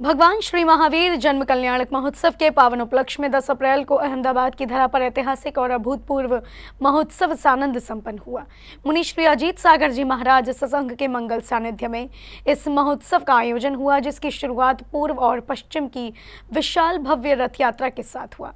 भगवान श्री महावीर जन्म कल्याणक महोत्सव के पावन उपलक्ष्य में 10 अप्रैल को अहमदाबाद की धरा पर ऐतिहासिक और अभूतपूर्व महोत्सव सानंद संपन्न हुआ। मुनि श्री अजीत सागर जी महाराज सत्संग के मंगल सानिध्य में इस महोत्सव का आयोजन हुआ, जिसकी शुरुआत पूर्व और पश्चिम की विशाल भव्य रथ यात्रा के साथ हुआ।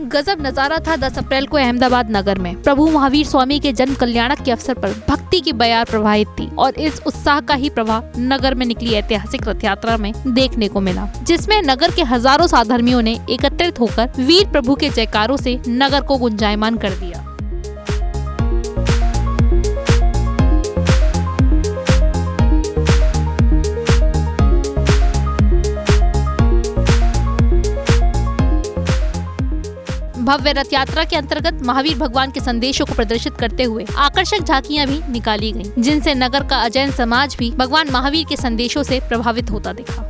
गजब नजारा था 10 अप्रैल को अहमदाबाद नगर में। प्रभु महावीर स्वामी के जन्म कल्याणक के अवसर पर भक्ति की बयार प्रवाहित थी और इस उत्साह का ही प्रभाव नगर में निकली ऐतिहासिक रथ यात्रा में देखने को मिला, जिसमें नगर के हजारों साधर्मियों ने एकत्रित होकर वीर प्रभु के जयकारों से नगर को गुंजायमान कर दिया। भव्य रथ यात्रा के अंतर्गत महावीर भगवान के संदेशों को प्रदर्शित करते हुए आकर्षक झांकियां भी निकाली गईं, जिनसे नगर का अजैन समाज भी भगवान महावीर के संदेशों से प्रभावित होता दिखा।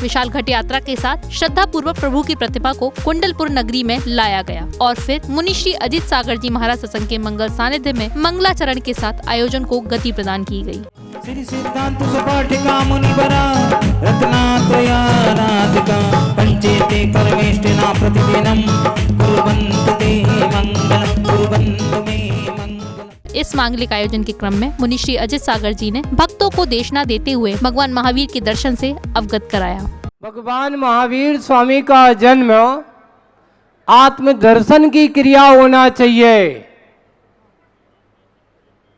विशाल घट यात्रा के साथ श्रद्धा पूर्वक प्रभु की प्रतिमा को कुंडलपुर नगरी में लाया गया और फिर मुनि श्री अजीत सागर जी महाराज सत्संग के मंगल सानिध्य में मंगलाचरण के साथ आयोजन को गति प्रदान की गई। श्री सिद्धांत सुपाठिका मुनिवरा रत्नात्रयाराधिका पंचेते परमेष्टिना प्रतिदिनं कुर्वन्तु ते मंगलम् कुर्वन्तु मे मंगलम्। इस मांगलिक आयोजन के क्रम में मुनि श्री अजीत सागर जी ने भक्तों को देशना देते हुए भगवान महावीर के दर्शन से अवगत कराया। भगवान महावीर स्वामी का जन्म आत्म दर्शन की क्रिया होना चाहिए।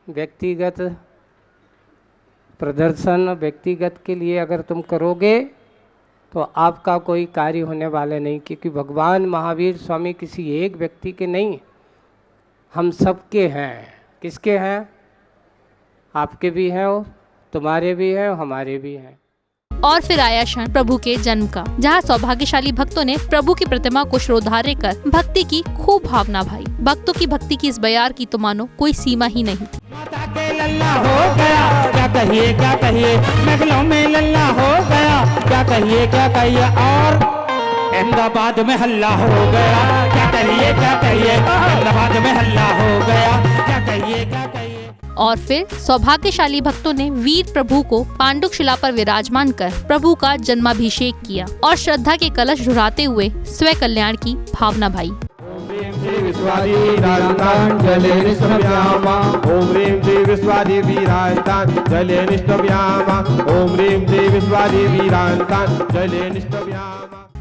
व्यक्तिगत प्रदर्शन व्यक्तिगत के लिए अगर तुम करोगे तो आपका कोई कार्य होने वाला नहीं, क्योंकि भगवान महावीर स्वामी किसी एक व्यक्ति के नहीं, हम सबके हैं। किसके हैं? आपके भी हैं और तुम्हारे भी हैं और हमारे भी हैं। और फिर आया क्षण प्रभु के जन्म का, जहां सौभाग्यशाली भक्तों ने प्रभु की प्रतिमा को श्रोधार्य कर भक्ति की खूब भावना भाई। भक्तों की भक्ति की इस बयार की तो मानो कोई सीमा ही नहीं। माता के लल्ला हो गया, क्या कहिए महलों में लल्ला हो गया, क्या कहिए और अहमदाबाद में हल्ला हो गया, क्या कहिए अहमदाबाद में हल्ला हो गया, क्या कहिए। और फिर सौभाग्यशाली भक्तों ने वीर प्रभु को पांडुक शिला पर विराजमान कर प्रभु का जन्माभिषेक किया और श्रद्धा के कलश ढुराते हुए स्वयं कल्याण की भावना भाई।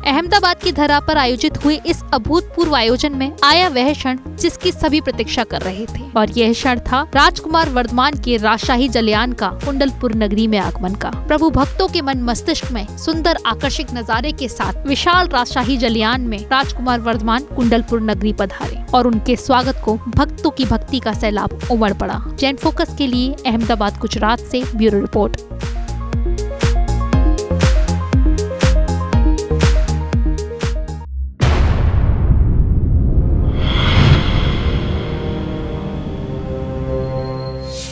अहमदाबाद की धरा पर आयोजित हुए इस अभूतपूर्व आयोजन में आया वह क्षण जिसकी सभी प्रतीक्षा कर रहे थे, और यह क्षण था राजकुमार वर्धमान के राजशाही जलयान का कुंडलपुर नगरी में आगमन का। प्रभु भक्तों के मन मस्तिष्क में सुंदर आकर्षक नजारे के साथ विशाल राजशाही जलयान में राजकुमार वर्धमान कुंडलपुर नगरी पधारे और उनके स्वागत को भक्तों की भक्ति का सैलाब उमड़ पड़ा। जैन फोकस के लिए अहमदाबाद गुजरात से ब्यूरो रिपोर्ट।